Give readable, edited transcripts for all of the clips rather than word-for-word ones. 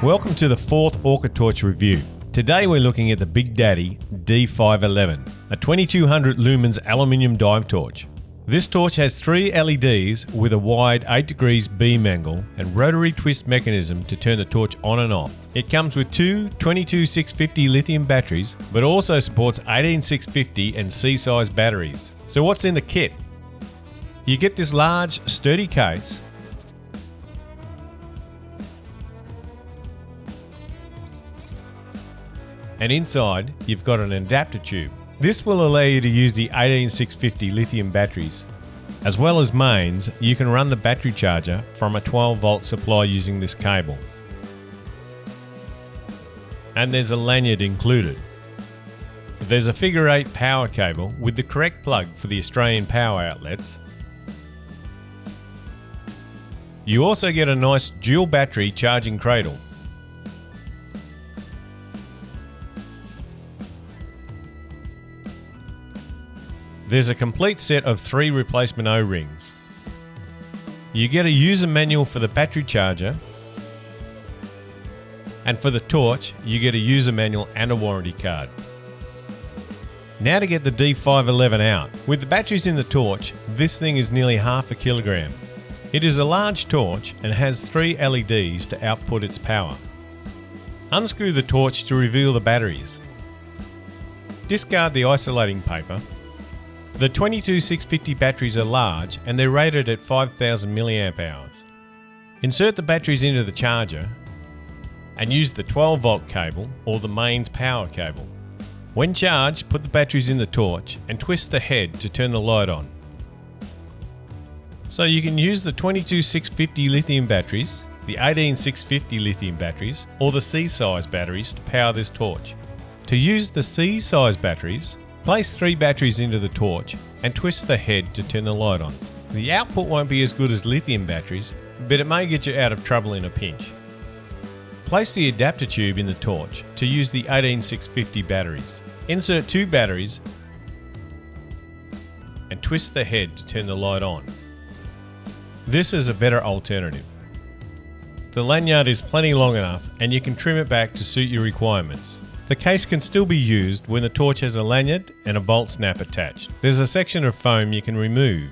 Welcome to the fourth Orca Torch review. Today we're looking at the Big Daddy D511, a 2200 lumens aluminium dive torch. This torch has 3 LEDs with a wide 8 degrees beam angle and rotary twist mechanism to turn the torch on and off. It comes with two 22650 lithium batteries, but also supports 18650 and C-size batteries. So what's in the kit? You get this large, sturdy case, and inside you've got an adapter tube. This will allow you to use the 18650 lithium batteries. As well as mains, you can run the battery charger from a 12 volt supply using this cable. And there's a lanyard included. There's a figure 8 power cable with the correct plug for the Australian power outlets. You also get a nice dual battery charging cradle. There's a complete set of 3 replacement O-rings. You get a user manual for the battery charger, and for the torch you get a user manual and a warranty card. Now to get the D511 out. With the batteries in the torch, this thing is nearly half a kilogram. It is a large torch and has 3 LEDs to output its power. Unscrew the torch to reveal the batteries. Discard the isolating paper. The 22650 batteries are large and they're rated at 5000 mAh. Insert the batteries into the charger and use the 12 volt cable or the mains power cable. When charged, put the batteries in the torch and twist the head to turn the light on. So you can use the 22650 lithium batteries, the 18650 lithium batteries, or the C-size batteries to power this torch. To use the C-size batteries, place 3 batteries into the torch and twist the head to turn the light on. The output won't be as good as lithium batteries, but it may get you out of trouble in a pinch. Place the adapter tube in the torch to use the 18650 batteries. Insert 2 batteries and twist the head to turn the light on. This is a better alternative. The lanyard is plenty long enough and you can trim it back to suit your requirements. The case can still be used when the torch has a lanyard and a bolt snap attached. There's a section of foam you can remove.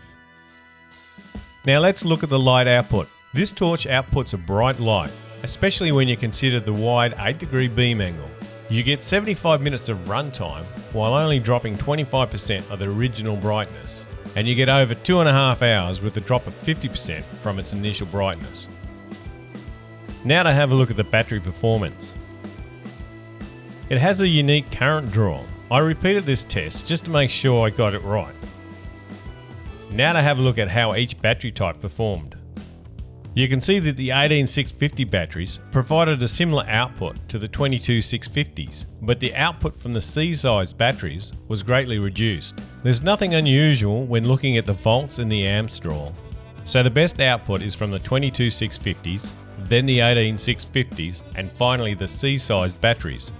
Now let's look at the light output. This torch outputs a bright light, especially when you consider the wide 8 degree beam angle. You get 75 minutes of runtime while only dropping 25% of the original brightness. And you get over 2.5 hours with a drop of 50% from its initial brightness. Now to have a look at the battery performance. It has a unique current draw. I repeated this test just to make sure I got it right. Now to have a look at how each battery type performed. You can see that the 18650 batteries provided a similar output to the 22650s, but the output from the C-size batteries was greatly reduced. There's nothing unusual when looking at the volts and the amps draw. So the best output is from the 22650s, then the 18650s, and finally the C-size batteries.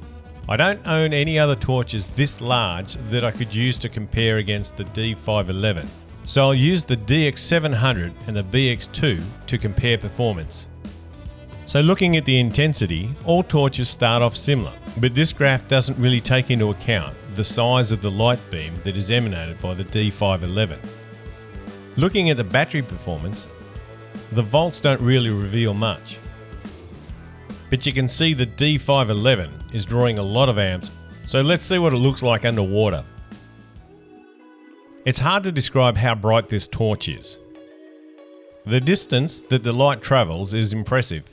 I don't own any other torches this large that I could use to compare against the D511, so I'll use the DX700 and the BX2 to compare performance. So looking at the intensity, all torches start off similar, but this graph doesn't really take into account the size of the light beam that is emanated by the D511. Looking at the battery performance, the volts don't really reveal much. But you can see the D511 is drawing a lot of amps, so let's see what it looks like underwater. It's hard to describe how bright this torch is. The distance that the light travels is impressive.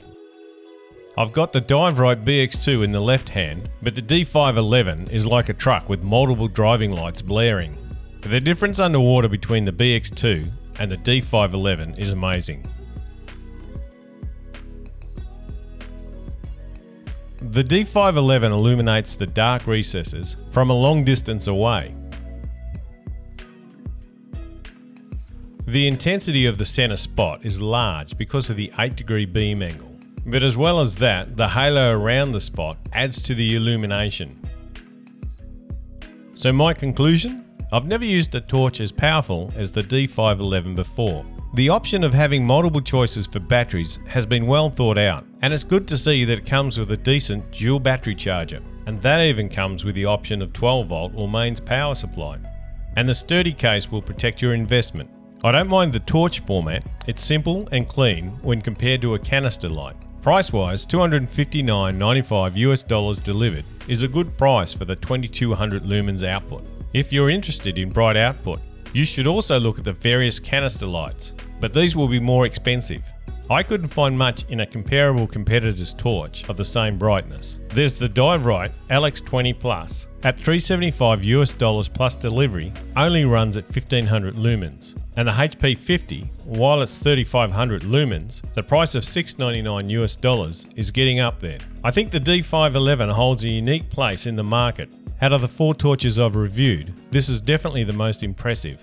I've got the Dive-Rite BX2 in the left hand, but the D511 is like a truck with multiple driving lights blaring. The difference underwater between the BX2 and the D511 is amazing. The D511 illuminates the dark recesses from a long distance away. The intensity of the center spot is large because of the 8 degree beam angle, but as well as that, the halo around the spot adds to the illumination. So my conclusion? I've never used a torch as powerful as the D511 before. The option of having multiple choices for batteries has been well thought out, and it's good to see that it comes with a decent dual battery charger, and that even comes with the option of 12 volt or mains power supply. And the sturdy case will protect your investment. I don't mind the torch format, it's simple and clean when compared to a canister light. Price-wise, $259.95 delivered is a good price for the 2200 lumens output. If you're interested in bright output, you should also look at the various canister lights, but these will be more expensive. I couldn't find much in a comparable competitor's torch of the same brightness. There's the Diverite LX20 Plus. At $375 plus delivery, only runs at 1500 lumens. And the HP 50, while it's 3500 lumens, the price of $699 is getting up there. I think the D511 holds a unique place in the market. Out of the 4 torches I've reviewed, this is definitely the most impressive.